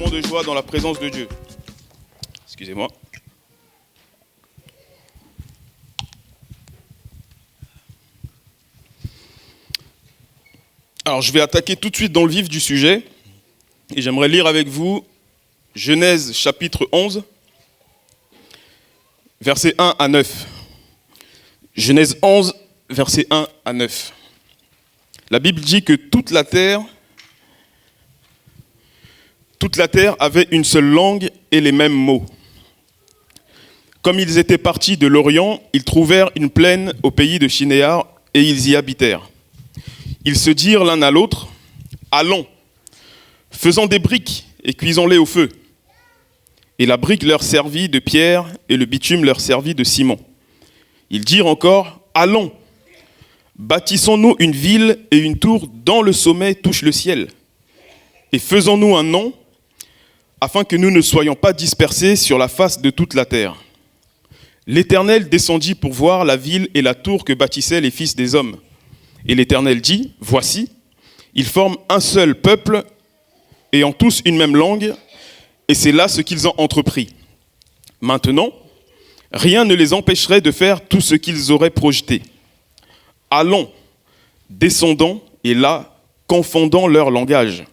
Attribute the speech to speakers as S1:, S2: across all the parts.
S1: moment de joie dans la présence de Dieu. Excusez-moi. Alors, je vais attaquer tout de suite dans le vif du sujet. Et j'aimerais lire avec vous Genèse chapitre 11, versets 1 à 9. Genèse 11, versets 1 à 9. La Bible dit que toute la terre avait une seule langue et les mêmes mots. Comme ils étaient partis de l'Orient, ils trouvèrent une plaine au pays de Shinéar et ils y habitèrent. Ils se dirent l'un à l'autre, « Allons, faisons des briques et cuisons-les au feu. » Et la brique leur servit de pierre et le bitume leur servit de ciment. Ils dirent encore, « Allons, bâtissons-nous une ville et une tour dont le sommet touche le ciel. Et faisons-nous un nom, afin que nous ne soyons pas dispersés sur la face de toute la terre. » L'Éternel descendit pour voir la ville et la tour que bâtissaient les fils des hommes. Et l'Éternel dit, « Voici, ils forment un seul peuple, ayant tous une même langue, et c'est là ce qu'ils ont entrepris. Maintenant, rien ne les empêcherait de faire tout ce qu'ils auraient projeté. Allons, descendons, et là, confondons leur langage,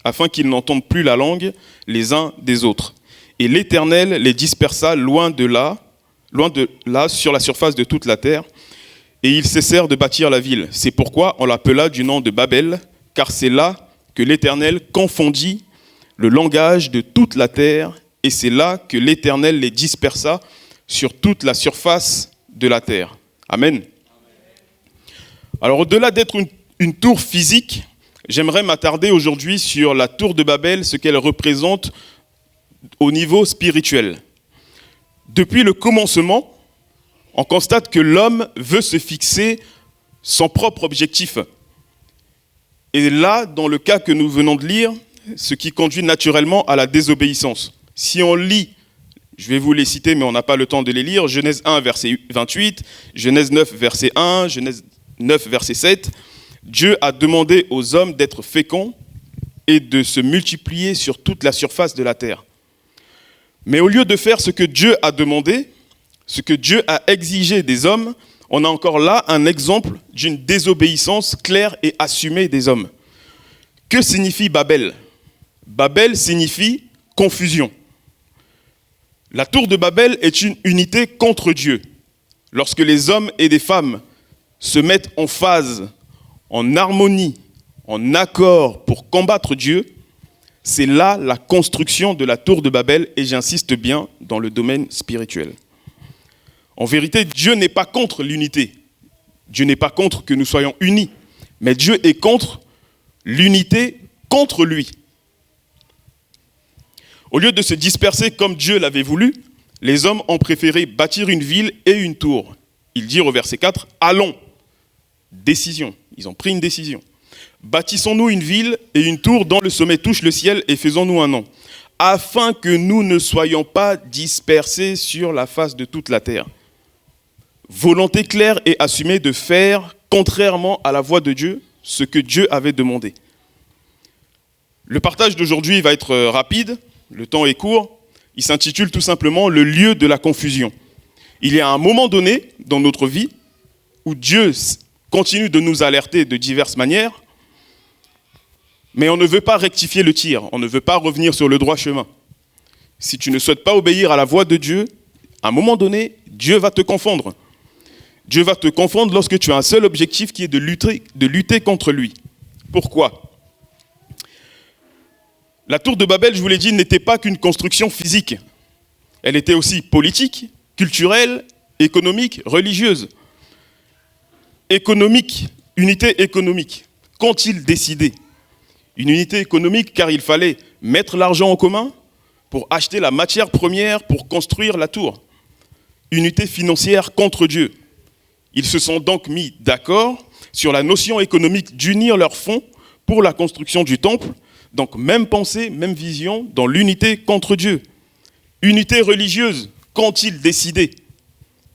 S1: afin qu'ils n'entendent plus la langue les uns des autres. Et l'Éternel les dispersa loin de là, sur la surface de toute la terre, et ils cessèrent de bâtir la ville. C'est pourquoi on l'appela du nom de Babel, car c'est là que l'Éternel confondit le langage de toute la terre, et c'est là que l'Éternel les dispersa sur toute la surface de la terre. Amen. Alors au-delà d'être une tour physique, j'aimerais m'attarder aujourd'hui sur la tour de Babel, ce qu'elle représente au niveau spirituel. Depuis le commencement, on constate que l'homme veut se fixer son propre objectif. Et là, dans le cas que nous venons de lire, ce qui conduit naturellement à la désobéissance. Si on lit, je vais vous les citer, mais on n'a pas le temps de les lire, Genèse 1, verset 28, Genèse 9, verset 1, Genèse 9, verset 7, Dieu a demandé aux hommes d'être féconds et de se multiplier sur toute la surface de la terre. Mais au lieu de faire ce que Dieu a demandé, ce que Dieu a exigé des hommes, on a encore là un exemple d'une désobéissance claire et assumée des hommes. Que signifie Babel ? Babel signifie confusion. La tour de Babel est une unité contre Dieu. Lorsque les hommes et les femmes se mettent en phase, en harmonie, en accord pour combattre Dieu, c'est là la construction de la tour de Babel, et j'insiste bien dans le domaine spirituel. En vérité, Dieu n'est pas contre l'unité. Dieu n'est pas contre que nous soyons unis. Mais Dieu est contre l'unité contre lui. Au lieu de se disperser comme Dieu l'avait voulu, les hommes ont préféré bâtir une ville et une tour. Ils dirent au verset 4, « Allons !» Décision. Ils ont pris une décision. « Bâtissons-nous une ville et une tour dont le sommet touche le ciel et faisons-nous un nom, afin que nous ne soyons pas dispersés sur la face de toute la terre. » Volonté claire et assumée de faire, contrairement à la voix de Dieu, ce que Dieu avait demandé. Le partage d'aujourd'hui va être rapide, le temps est court. Il s'intitule tout simplement « Le lieu de la confusion ». Il y a un moment donné dans notre vie où Dieu continue de nous alerter de diverses manières, mais on ne veut pas rectifier le tir, on ne veut pas revenir sur le droit chemin. Si tu ne souhaites pas obéir à la voix de Dieu, à un moment donné, Dieu va te confondre. Dieu va te confondre lorsque tu as un seul objectif qui est de lutter contre lui. Pourquoi ? La tour de Babel, je vous l'ai dit, n'était pas qu'une construction physique. Elle était aussi politique, culturelle, économique, religieuse. Économique, unité économique. Qu'ont-ils décidé ? Une unité économique car il fallait mettre l'argent en commun pour acheter la matière première pour construire la tour. Unité financière contre Dieu. Ils se sont donc mis d'accord sur la notion économique d'unir leurs fonds pour la construction du temple. Donc même pensée, même vision dans l'unité contre Dieu. Unité religieuse, qu'ont-ils décidé ?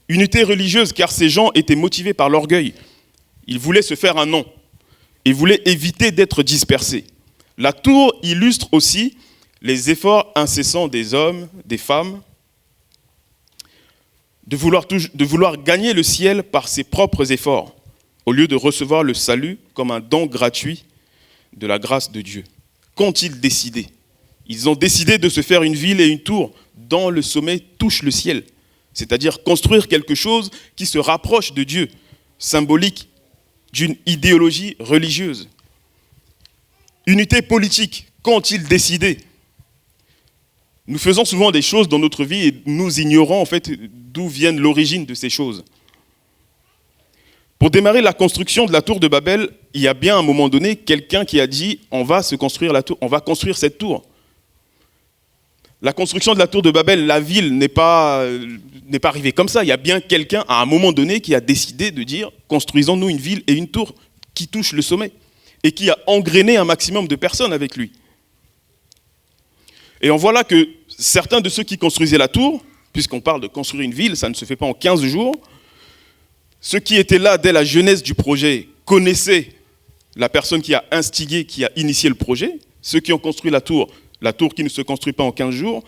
S1: Unité religieuse car ces gens étaient motivés par l'orgueil. Ils voulaient se faire un nom. Ils voulaient éviter d'être dispersés. La tour illustre aussi les efforts incessants des hommes, des femmes, de vouloir gagner le ciel par ses propres efforts, au lieu de recevoir le salut comme un don gratuit de la grâce de Dieu. Qu'ont-ils décidé ? Ils ont décidé de se faire une ville et une tour dont le sommet touche le ciel, c'est-à-dire construire quelque chose qui se rapproche de Dieu, symbolique d'une idéologie religieuse. Unité politique, qu'ont-ils décidé ? Nous faisons souvent des choses dans notre vie et nous ignorons en fait d'où viennent l'origine de ces choses. Pour démarrer la construction de la tour de Babel, il y a bien à un moment donné quelqu'un qui a dit « on va se construire la tour, on va construire cette tour ». La construction de la tour de Babel, la ville n'est pas arrivée comme ça. Il y a bien quelqu'un à un moment donné qui a décidé de dire « construisons-nous une ville et une tour qui touche le sommet » et qui a engrainé un maximum de personnes avec lui. Et on voit là que certains de ceux qui construisaient la tour, puisqu'on parle de construire une ville, ça ne se fait pas en 15 jours, ceux qui étaient là dès la jeunesse du projet connaissaient la personne qui a instigé, qui a initié le projet. Ceux qui ont construit la tour qui ne se construit pas en 15 jours,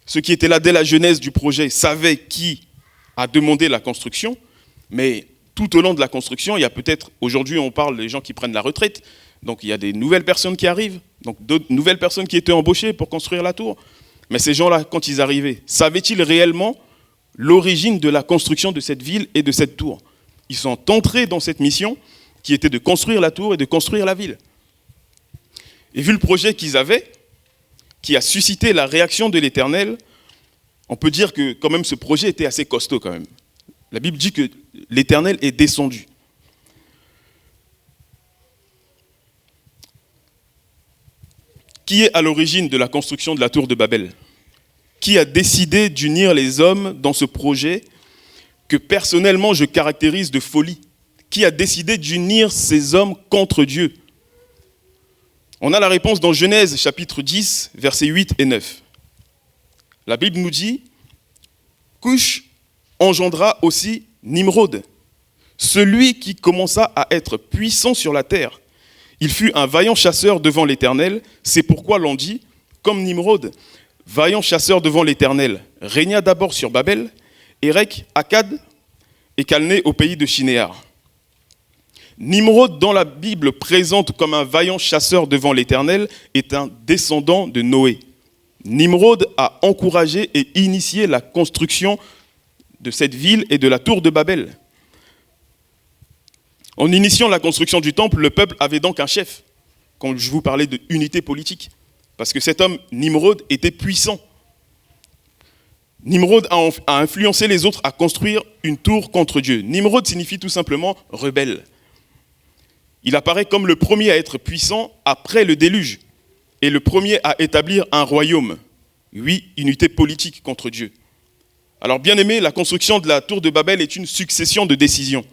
S1: ceux qui étaient là dès la genèse du projet savaient qui a demandé la construction, mais tout au long de la construction, il y a peut-être, aujourd'hui on parle des gens qui prennent la retraite, donc il y a des nouvelles personnes qui arrivent, donc d'autres nouvelles personnes qui étaient embauchées pour construire la tour. Mais ces gens-là, quand ils arrivaient, savaient-ils réellement l'origine de la construction de cette ville et de cette tour ? Ils sont entrés dans cette mission qui était de construire la tour et de construire la ville. Et vu le projet qu'ils avaient, qui a suscité la réaction de l'Éternel, on peut dire que quand même ce projet était assez costaud quand même. La Bible dit que l'Éternel est descendu. Qui est à l'origine de la construction de la tour de Babel ? Qui a décidé d'unir les hommes dans ce projet que personnellement je caractérise de folie ? Qui a décidé d'unir ces hommes contre Dieu ? On a la réponse dans Genèse chapitre 10, versets 8 et 9. La Bible nous dit « Cush engendra aussi Nimrod, celui qui commença à être puissant sur la terre. Il fut un vaillant chasseur devant l'Éternel, c'est pourquoi l'on dit, comme Nimrod, vaillant chasseur devant l'Éternel, régna d'abord sur Babel, Érec, Akkad et Calné au pays de Shinéar. » Nimrod, dans la Bible, présente comme un vaillant chasseur devant l'Éternel, est un descendant de Noé. Nimrod a encouragé et initié la construction de cette ville et de la tour de Babel. En initiant la construction du temple, le peuple avait donc un chef, quand je vous parlais de unité politique, parce que cet homme, Nimrod, était puissant. Nimrod a influencé les autres à construire une tour contre Dieu. Nimrod signifie tout simplement rebelle. Il apparaît comme le premier à être puissant après le déluge et le premier à établir un royaume. Oui, unité politique contre Dieu. Alors bien aimé, la construction de la tour de Babel est une succession de décisions,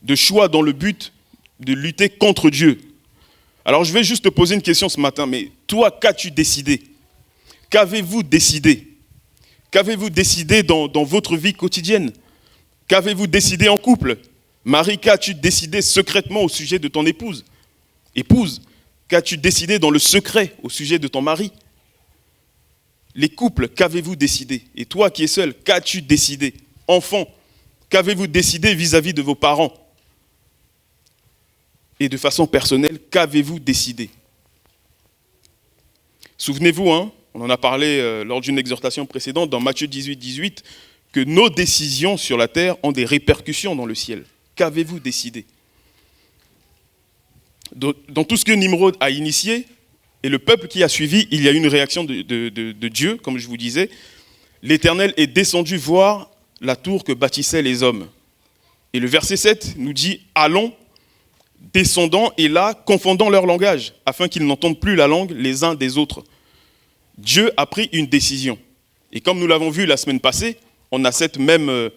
S1: de choix dans le but de lutter contre Dieu. Alors je vais juste te poser une question ce matin, mais toi, qu'as-tu décidé ? Qu'avez-vous décidé ? Qu'avez-vous décidé dans votre vie quotidienne ? Qu'avez-vous décidé en couple ? Marie, qu'as-tu décidé secrètement au sujet de ton épouse ? Épouse, qu'as-tu décidé dans le secret au sujet de ton mari ? Les couples, qu'avez-vous décidé ? Et toi qui es seul, qu'as-tu décidé ? Enfant, qu'avez-vous décidé vis-à-vis de vos parents ? Et de façon personnelle, qu'avez-vous décidé ? Souvenez-vous, on en a parlé lors d'une exhortation précédente dans Matthieu 18, 18, que nos décisions sur la terre ont des répercussions dans le ciel. Qu'avez-vous décidé ? Dans tout ce que Nimrod a initié, et le peuple qui a suivi, il y a eu une réaction de Dieu, comme je vous disais. L'Éternel est descendu voir la tour que bâtissaient les hommes. Et le verset 7 nous dit « Allons, descendons, et là, confondons leur langage, afin qu'ils n'entendent plus la langue les uns des autres. » Dieu a pris une décision. Et comme nous l'avons vu la semaine passée, on a cette même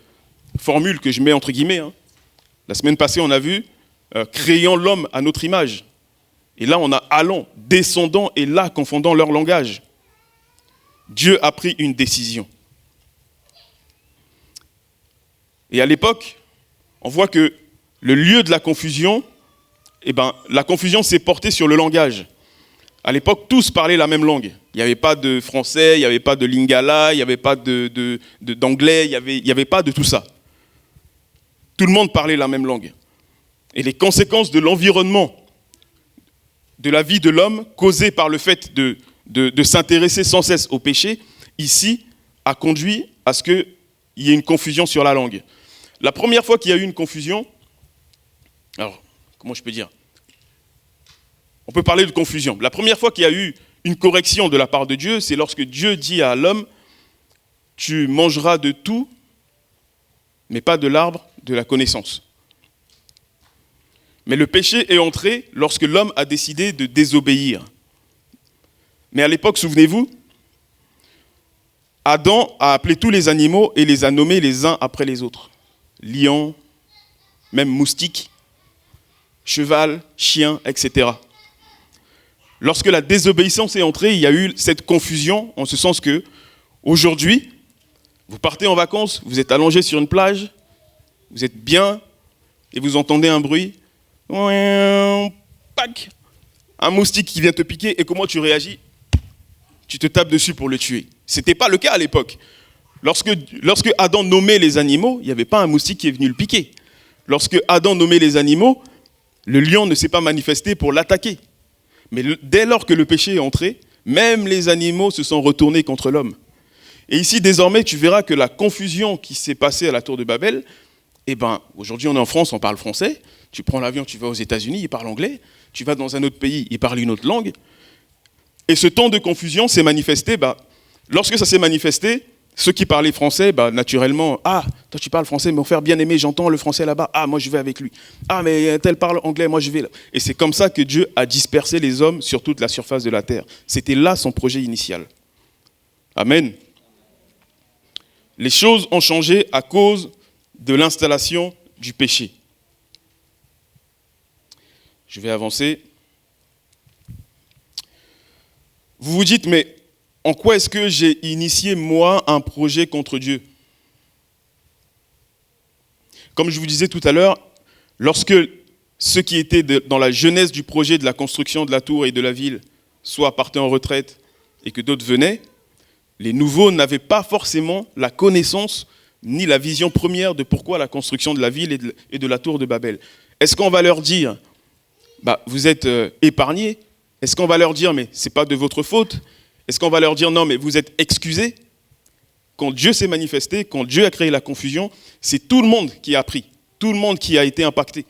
S1: formule que je mets entre guillemets. La semaine passée, on a vu « Créons l'homme à notre image ». Et là, on a « Allons, descendons, et là, confondons leur langage ». Dieu a pris une décision. Et à l'époque, on voit que le lieu de la confusion, la confusion s'est portée sur le langage. À l'époque, tous parlaient la même langue. Il n'y avait pas de français, il n'y avait pas de lingala, il n'y avait pas d'anglais, il n'y avait pas de tout ça. Tout le monde parlait la même langue. Et les conséquences de l'environnement, de la vie de l'homme, causées par le fait de s'intéresser sans cesse au péché, ici, a conduit à ce qu'il y ait une confusion sur la langue. La première fois qu'il y a eu une confusion, alors, comment je peux dire ? On peut parler de confusion. La première fois qu'il y a eu une correction de la part de Dieu, c'est lorsque Dieu dit à l'homme, tu mangeras de tout, mais pas de l'arbre de la connaissance. Mais le péché est entré lorsque l'homme a décidé de désobéir. Mais à l'époque, souvenez-vous, Adam a appelé tous les animaux et les a nommés les uns après les autres. Lion, même moustique, cheval, chien, etc. Lorsque la désobéissance est entrée, il y a eu cette confusion, en ce sens que, aujourd'hui, vous partez en vacances, vous êtes allongé sur une plage, vous êtes bien, et vous entendez un bruit, pac, un moustique qui vient te piquer, et comment tu réagis ? Tu te tapes dessus pour le tuer. Ce n'était pas le cas à l'époque. Lorsque Adam nommait les animaux, il n'y avait pas un moustique qui est venu le piquer. Lorsque Adam nommait les animaux, le lion ne s'est pas manifesté pour l'attaquer. Mais dès lors que le péché est entré, même les animaux se sont retournés contre l'homme. Et ici, désormais, tu verras que la confusion qui s'est passée à la tour de Babel, aujourd'hui on est en France, on parle français, tu prends l'avion, tu vas aux États-Unis, ils parlent anglais, tu vas dans un autre pays, ils parlent une autre langue. Et ce temps de confusion s'est manifesté, lorsque ça s'est manifesté, ceux qui parlaient français, naturellement, ah, toi tu parles français, mon frère bien-aimé, j'entends le français là-bas, ah, moi je vais avec lui. Ah, mais tel parle anglais, moi je vais là. Et c'est comme ça que Dieu a dispersé les hommes sur toute la surface de la terre. C'était là son projet initial. Amen. Les choses ont changé à cause de l'installation du péché. Je vais avancer. Vous vous dites, mais en quoi est-ce que j'ai initié, moi, un projet contre Dieu ? Comme je vous disais tout à l'heure, lorsque ceux qui étaient dans la jeunesse du projet de la construction de la tour et de la ville, soit partaient en retraite et que d'autres venaient, les nouveaux n'avaient pas forcément la connaissance ni la vision première de pourquoi la construction de la ville et de la tour de Babel. Est-ce qu'on va leur dire, vous êtes épargnés ? Est-ce qu'on va leur dire, mais ce n'est pas de votre faute ? Est-ce qu'on va leur dire, non, mais vous êtes excusés ? Quand Dieu s'est manifesté, quand Dieu a créé la confusion, c'est tout le monde qui a appris, tout le monde qui a été impacté.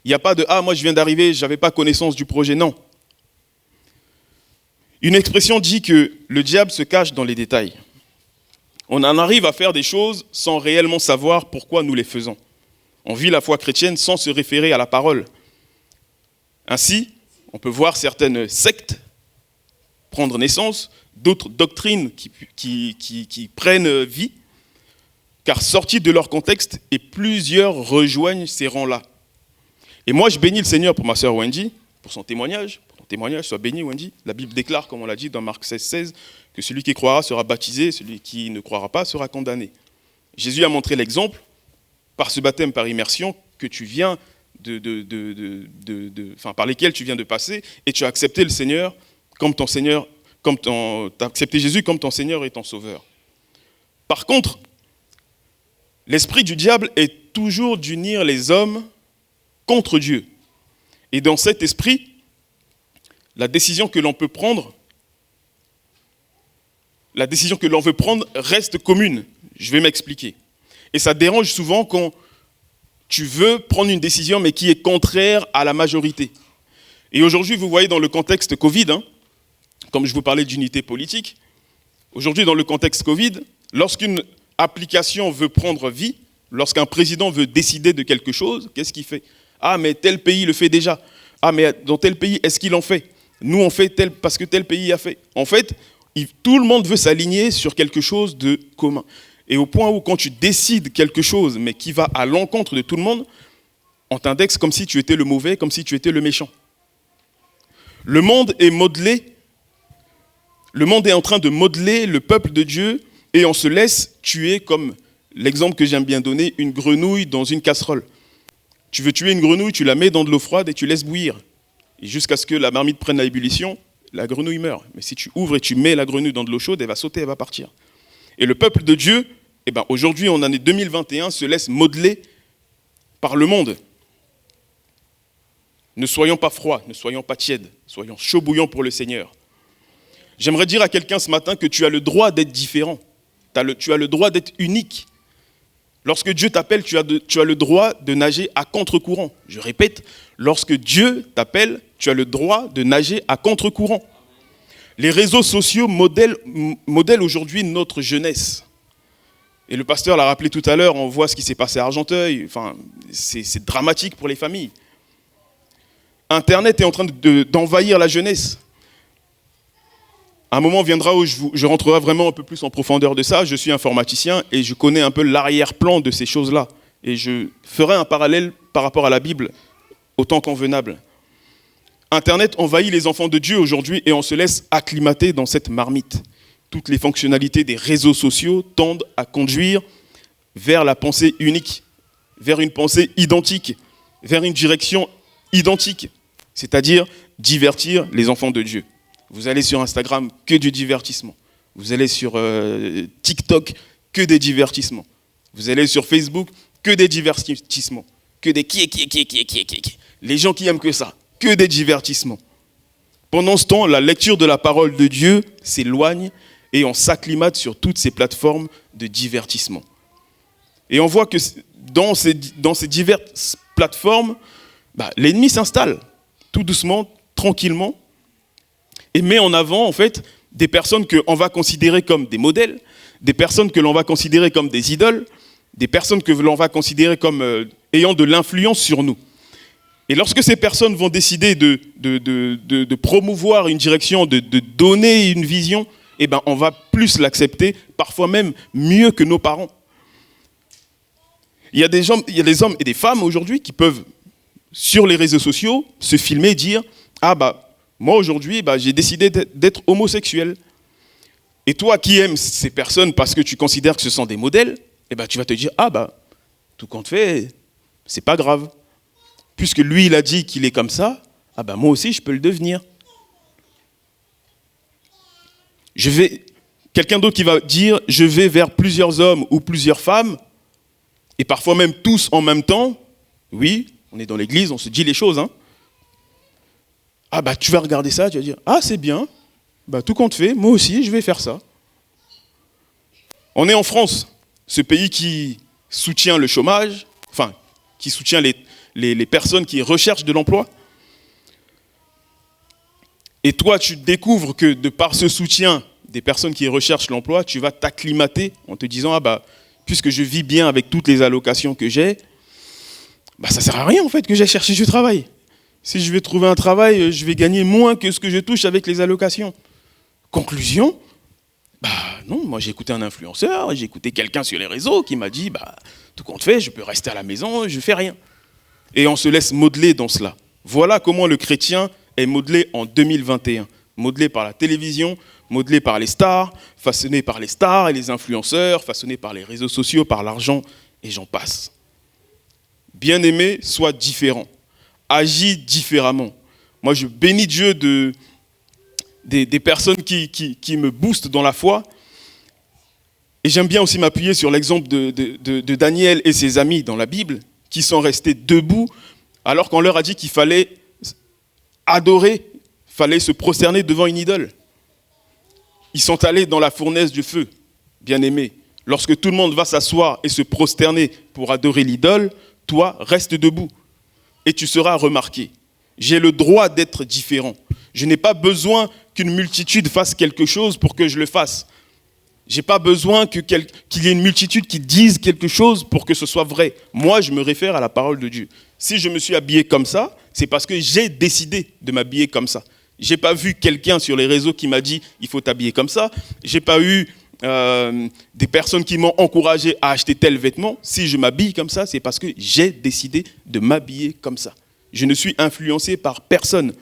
S1: Il n'y a pas de « ah, moi je viens d'arriver, je n'avais pas connaissance du projet », non. Une expression dit que le diable se cache dans les détails. On en arrive à faire des choses sans réellement savoir pourquoi nous les faisons. On vit la foi chrétienne sans se référer à la parole. Ainsi, on peut voir certaines sectes prendre naissance, d'autres doctrines qui prennent vie, car sorties de leur contexte, et plusieurs rejoignent ces rangs-là. Et moi, je bénis le Seigneur pour ma sœur Wendy, pour son témoignage. Pour ton témoignage, sois béni, Wendy. La Bible déclare, comme on l'a dit dans Marc 16, que celui qui croira sera baptisé, celui qui ne croira pas sera condamné. Jésus a montré l'exemple, par ce baptême par immersion, que tu viens par lesquels tu viens de passer, et tu as accepté le Seigneur comme ton Seigneur, tu as accepté Jésus comme ton Seigneur et ton Sauveur. Par contre, l'esprit du diable est toujours d'unir les hommes contre Dieu. Et dans cet esprit, la décision que l'on peut prendre, la décision que l'on veut prendre reste commune. Je vais m'expliquer. Et ça dérange souvent quand tu veux prendre une décision mais qui est contraire à la majorité. Et aujourd'hui, vous voyez dans le contexte Covid, comme je vous parlais d'unité politique, aujourd'hui dans le contexte Covid, lorsqu'une application veut prendre vie, lorsqu'un président veut décider de quelque chose, qu'est-ce qu'il fait ? Ah, mais tel pays le fait déjà. Ah, mais dans tel pays, est-ce qu'il en fait ? Nous, on fait tel parce que tel pays a fait. En fait, tout le monde veut s'aligner sur quelque chose de commun. Et au point où, quand tu décides quelque chose, mais qui va à l'encontre de tout le monde, on t'indexe comme si tu étais le mauvais, comme si tu étais le méchant. Le monde est modelé. Le monde est en train de modeler le peuple de Dieu et on se laisse tuer, comme l'exemple que j'aime bien donner, une grenouille dans une casserole. Tu veux tuer une grenouille, tu la mets dans de l'eau froide et tu laisses bouillir. Et jusqu'à ce que la marmite prenne à ébullition, la grenouille meurt. Mais si tu ouvres et tu mets la grenouille dans de l'eau chaude, elle va sauter, elle va partir. Et le peuple de Dieu, aujourd'hui, en année 2021, se laisse modeler par le monde. Ne soyons pas froids, ne soyons pas tièdes, soyons chauds bouillants pour le Seigneur. J'aimerais dire à quelqu'un ce matin que tu as le droit d'être différent. Tu as le droit d'être unique. Lorsque Dieu t'appelle, tu as le droit de nager à contre-courant. Je répète, lorsque Dieu t'appelle, tu as le droit de nager à contre-courant. Les réseaux sociaux modèlent aujourd'hui notre jeunesse. Et le pasteur l'a rappelé tout à l'heure, on voit ce qui s'est passé à Argenteuil. Enfin, c'est dramatique pour les familles. Internet est en train d'envahir la jeunesse. Un moment viendra où je rentrerai vraiment un peu plus en profondeur de ça. Je suis informaticien et je connais un peu l'arrière-plan de ces choses-là. Et je ferai un parallèle par rapport à la Bible, autant convenable. Internet envahit les enfants de Dieu aujourd'hui et on se laisse acclimater dans cette marmite. Toutes les fonctionnalités des réseaux sociaux tendent à conduire vers la pensée unique, vers une pensée identique, vers une direction identique, c'est-à-dire divertir les enfants de Dieu. Vous allez sur Instagram, que du divertissement. Vous allez sur TikTok, que des divertissements. Vous allez sur Facebook, que des divertissements. Que des qui. Les gens qui aiment que ça, que des divertissements. Pendant ce temps, la lecture de la parole de Dieu s'éloigne et on s'acclimate sur toutes ces plateformes de divertissement. Et on voit que dans ces diverses plateformes, l'ennemi s'installe tout doucement, tranquillement, et met en avant, en fait, des personnes qu'on va considérer comme des modèles, des personnes que l'on va considérer comme des idoles, des personnes que l'on va considérer comme ayant de l'influence sur nous. Et lorsque ces personnes vont décider de promouvoir une direction, de donner une vision, on va plus l'accepter, parfois même mieux que nos parents. Il y a des hommes et des femmes aujourd'hui qui peuvent, sur les réseaux sociaux, se filmer et dire « Ah moi aujourd'hui, j'ai décidé d'être homosexuel. » Et toi qui aimes ces personnes parce que tu considères que ce sont des modèles, tu vas te dire « Ah tout compte fait, c'est pas grave. Puisque lui, il a dit qu'il est comme ça, moi aussi, je peux le devenir. » Quelqu'un d'autre qui va dire « Je vais vers plusieurs hommes ou plusieurs femmes, et parfois même tous en même temps. » Oui, on est dans l'église, on se dit les choses. Tu vas regarder ça, tu vas dire « Ah, c'est bien, tout compte fait, moi aussi, je vais faire ça. » On est en France, ce pays qui soutient le chômage, qui soutient les personnes qui recherchent de l'emploi. Et toi, tu découvres que de par ce soutien des personnes qui recherchent l'emploi, tu vas t'acclimater en te disant « puisque je vis bien avec toutes les allocations que j'ai, ça ne sert à rien en fait que j'aille chercher du travail. Si je vais trouver un travail, je vais gagner moins que ce que je touche avec les allocations. » Conclusion, non, moi j'ai écouté un influenceur, j'ai écouté quelqu'un sur les réseaux qui m'a dit tout compte fait, je peux rester à la maison, je ne fais rien. Et on se laisse modeler dans cela. Voilà comment le chrétien est modelé en 2021. Modelé par la télévision, modelé par les stars, façonné par les stars et les influenceurs, façonné par les réseaux sociaux, par l'argent, et j'en passe. Bien-aimé, sois différent. Agis différemment. Moi, je bénis Dieu des personnes qui me boostent dans la foi. Et j'aime bien aussi m'appuyer sur l'exemple de Daniel et ses amis dans la Bible, qui sont restés debout alors qu'on leur a dit qu'il fallait adorer, fallait se prosterner devant une idole. Ils sont allés dans la fournaise du feu, bien-aimés. Lorsque tout le monde va s'asseoir et se prosterner pour adorer l'idole, toi, reste debout et tu seras remarqué. J'ai le droit d'être différent. Je n'ai pas besoin qu'une multitude fasse quelque chose pour que je le fasse. Je n'ai pas besoin qu'il y ait une multitude qui dise quelque chose pour que ce soit vrai. Moi, je me réfère à la parole de Dieu. Si je me suis habillé comme ça, c'est parce que j'ai décidé de m'habiller comme ça. Je n'ai pas vu quelqu'un sur les réseaux qui m'a dit « il faut t'habiller comme ça ». Je n'ai pas eu des personnes qui m'ont encouragé à acheter tel vêtement. Si je m'habille comme ça, c'est parce que j'ai décidé de m'habiller comme ça. Je ne suis influencé par personne.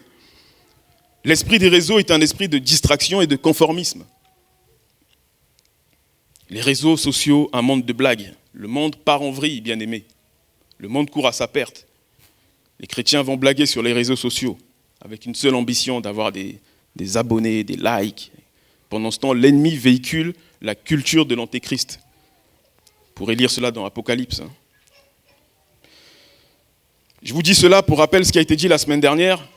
S1: L'esprit des réseaux est un esprit de distraction et de conformisme. Les réseaux sociaux, un monde de blagues. Le monde part en vrille, bien-aimé. Le monde court à sa perte. Les chrétiens vont blaguer sur les réseaux sociaux avec une seule ambition d'avoir des des abonnés, des likes. Pendant ce temps, l'ennemi véhicule la culture de l'antéchrist. Vous pourrez lire cela dans Apocalypse. Je vous dis cela pour rappel ce qui a été dit la semaine dernière,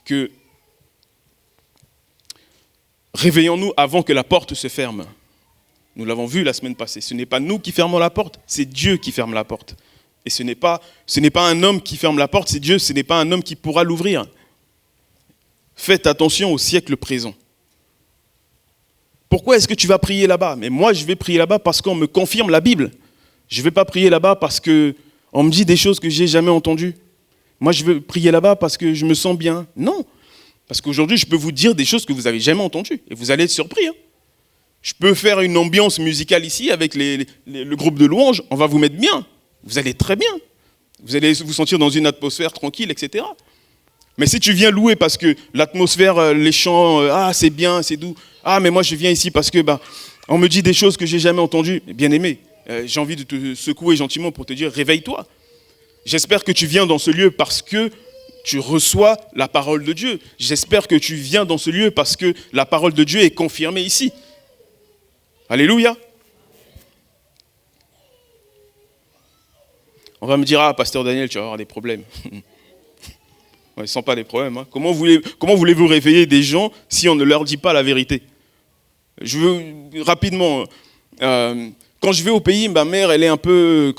S1: que réveillons-nous avant que la porte se ferme. Nous l'avons vu la semaine passée. Ce n'est pas nous qui fermons la porte, c'est Dieu qui ferme la porte. Et ce n'est pas un homme qui ferme la porte, c'est Dieu, ce n'est pas un homme qui pourra l'ouvrir. Faites attention au siècle présent. Pourquoi est-ce que tu vas prier là-bas? Mais moi, je vais prier là-bas parce qu'on me confirme la Bible. Je ne vais pas prier là-bas parce qu'on me dit des choses que je n'ai jamais entendues. Moi, je veux prier là-bas parce que je me sens bien. Non, parce qu'aujourd'hui, je peux vous dire des choses que vous n'avez jamais entendues. Et vous allez être surpris. Je peux faire une ambiance musicale ici avec le groupe de louanges. On va vous mettre bien. Vous allez être très bien. Vous allez vous sentir dans une atmosphère tranquille, etc. Mais si tu viens louer parce que l'atmosphère, les chants, c'est bien, c'est doux. Mais moi je viens ici parce que on me dit des choses que j'ai jamais entendues. Bien aimé, j'ai envie de te secouer gentiment pour te dire réveille-toi. J'espère que tu viens dans ce lieu parce que tu reçois la parole de Dieu. J'espère que tu viens dans ce lieu parce que la parole de Dieu est confirmée ici. Alléluia. On va me dire, pasteur Daniel, tu vas avoir des problèmes. Ils ne sont pas des problèmes. Comment voulez-vous réveiller des gens si on ne leur dit pas la vérité? Je veux rapidement, quand je vais au pays, ma mère, elle est un peu,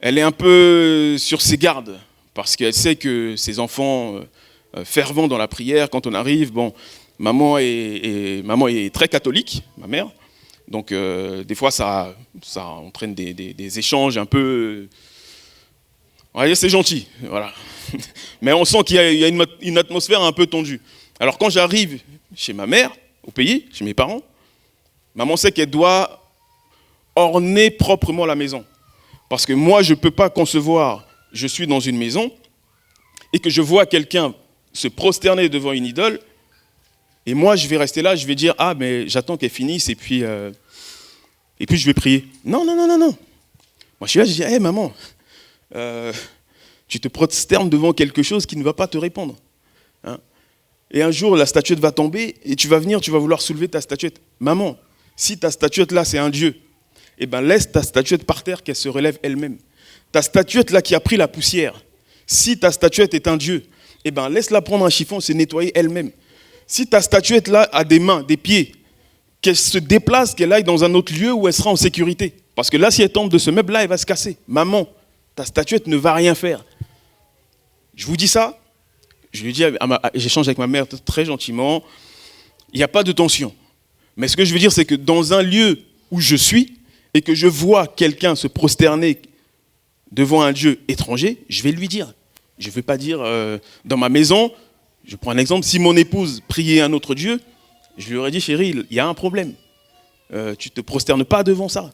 S1: elle est un peu sur ses gardes, parce qu'elle sait que ses enfants fervents dans la prière, quand on arrive, maman est très catholique, ma mère, donc des fois ça entraîne des échanges un peu... c'est gentil, voilà. Mais on sent qu'il y a une atmosphère un peu tendue. Alors quand j'arrive chez ma mère, au pays, chez mes parents, maman sait qu'elle doit orner proprement la maison. Parce que moi, je ne peux pas concevoir, je suis dans une maison, et que je vois quelqu'un se prosterner devant une idole, et moi, je vais rester là, je vais dire, mais j'attends qu'elle finisse, et puis je vais prier. Non. Moi, je suis là, je dis, maman, tu te prosternes devant quelque chose qui ne va pas te répondre. Et un jour, la statuette va tomber et tu vas venir, tu vas vouloir soulever ta statuette. Maman, si ta statuette là, c'est un Dieu, laisse ta statuette par terre qu'elle se relève elle-même. Ta statuette là qui a pris la poussière, si ta statuette est un Dieu, laisse-la prendre un chiffon, se nettoyer elle-même. Si ta statuette là a des mains, des pieds, qu'elle se déplace, qu'elle aille dans un autre lieu où elle sera en sécurité. Parce que là, si elle tombe de ce meuble-là, elle va se casser. Maman, ta statuette ne va rien faire. Je vous dis ça, je lui dis, j'échange avec ma mère très gentiment, il n'y a pas de tension. Mais ce que je veux dire, c'est que dans un lieu où je suis et que je vois quelqu'un se prosterner devant un Dieu étranger, je vais lui dire. Je ne vais pas dire dans ma maison, je prends un exemple, si mon épouse priait un autre Dieu, je lui aurais dit, chérie, il y a un problème. Tu ne te prosternes pas devant ça.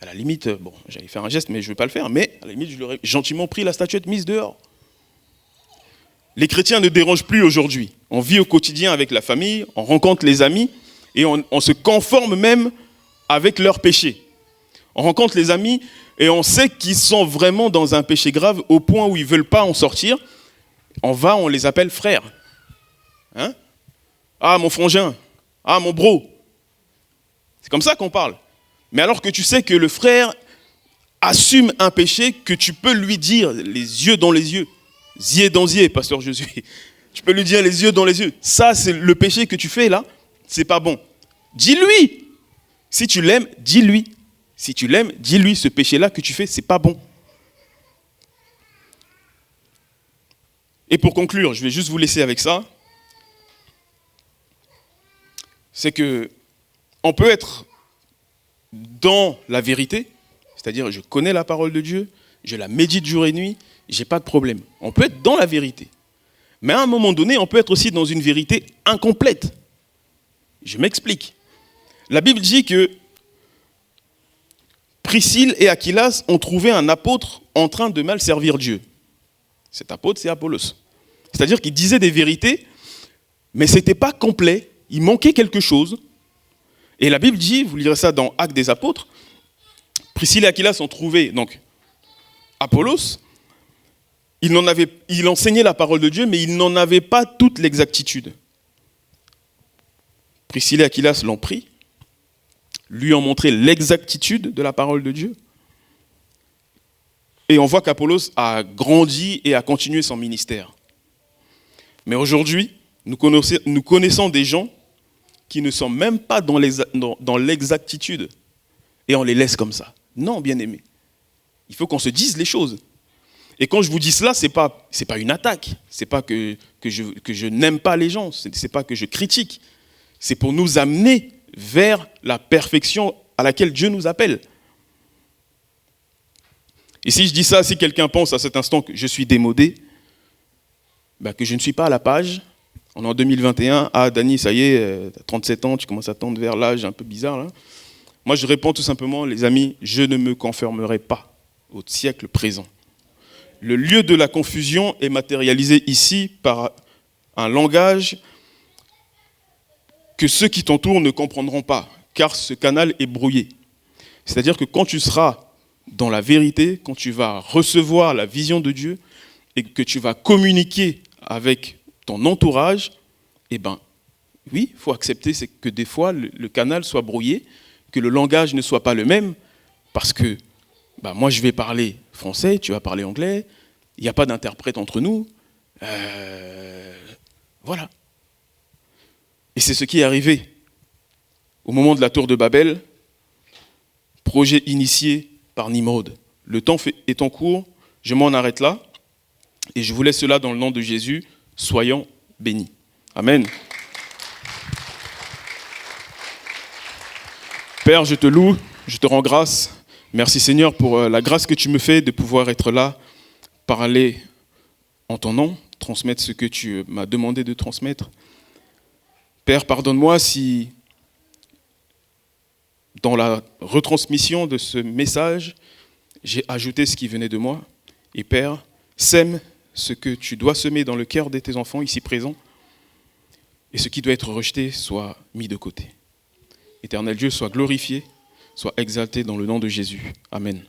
S1: À la limite, j'allais faire un geste, mais je ne vais pas le faire, mais à la limite, je lui aurais gentiment pris la statuette mise dehors. Les chrétiens ne dérangent plus aujourd'hui. On vit au quotidien avec la famille, on rencontre les amis et on se conforme même avec leurs péchés. On rencontre les amis et on sait qu'ils sont vraiment dans un péché grave au point où ils ne veulent pas en sortir. On les appelle frères. Mon frangin, mon bro. C'est comme ça qu'on parle. Mais alors que tu sais que le frère assume un péché que tu peux lui dire les yeux dans les yeux. Zier dans zier, pasteur Josué. Tu peux lui dire les yeux dans les yeux. Ça, c'est le péché que tu fais là, c'est pas bon. Dis-lui. Si tu l'aimes, dis-lui. Si tu l'aimes, dis-lui, ce péché-là que tu fais, c'est pas bon. Et pour conclure, je vais juste vous laisser avec ça. C'est que on peut être dans la vérité, c'est-à-dire je connais la parole de Dieu, je la médite jour et nuit, j'ai pas de problème. On peut être dans la vérité. Mais à un moment donné, on peut être aussi dans une vérité incomplète. Je m'explique. La Bible dit que Priscille et Aquilas ont trouvé un apôtre en train de mal servir Dieu. Cet apôtre, c'est Apollos. C'est-à-dire qu'il disait des vérités, mais ce n'était pas complet. Il manquait quelque chose. Et la Bible dit, vous lirez ça dans Actes des Apôtres, Priscille et Aquilas ont trouvé donc Apollos, il enseignait la parole de Dieu, mais il n'en avait pas toute l'exactitude. Priscille et Aquilas l'ont pris, lui ont montré l'exactitude de la parole de Dieu. Et on voit qu'Apollos a grandi et a continué son ministère. Mais aujourd'hui, nous connaissons des gens qui ne sont même pas dans l'exactitude. Et on les laisse comme ça. Non, bien-aimés. Il faut qu'on se dise les choses. Et quand je vous dis cela, ce n'est pas une attaque. Ce n'est pas que je n'aime pas les gens. Ce n'est pas que je critique. C'est pour nous amener vers la perfection à laquelle Dieu nous appelle. Et si je dis ça, si quelqu'un pense à cet instant que je suis démodé, que je ne suis pas à la page, on est en 2021, Dany, ça y est, tu as 37 ans, tu commences à tendre vers l'âge un peu bizarre, là. Moi, je réponds tout simplement, les amis, je ne me conformerai pas au siècle présent. Le lieu de la confusion est matérialisé ici par un langage que ceux qui t'entourent ne comprendront pas, car ce canal est brouillé. C'est-à-dire que quand tu seras dans la vérité, quand tu vas recevoir la vision de Dieu et que tu vas communiquer avec ton entourage, oui, il faut accepter que des fois le canal soit brouillé, que le langage ne soit pas le même, parce que moi je vais parler français, tu vas parler anglais, il n'y a pas d'interprète entre nous, voilà. Et c'est ce qui est arrivé au moment de la tour de Babel, projet initié par Nimrod. Le temps est en cours, je m'en arrête là, et je vous laisse cela dans le nom de Jésus, soyons bénis. Amen. Père, je te loue, je te rends grâce. Merci Seigneur pour la grâce que tu me fais de pouvoir être là, parler en ton nom, transmettre ce que tu m'as demandé de transmettre. Père, pardonne-moi si dans la retransmission de ce message, j'ai ajouté ce qui venait de moi. Et Père, sème ce que tu dois semer dans le cœur de tes enfants ici présents, et ce qui doit être rejeté soit mis de côté. Éternel Dieu, sois glorifié, sois exalté dans le nom de Jésus. Amen.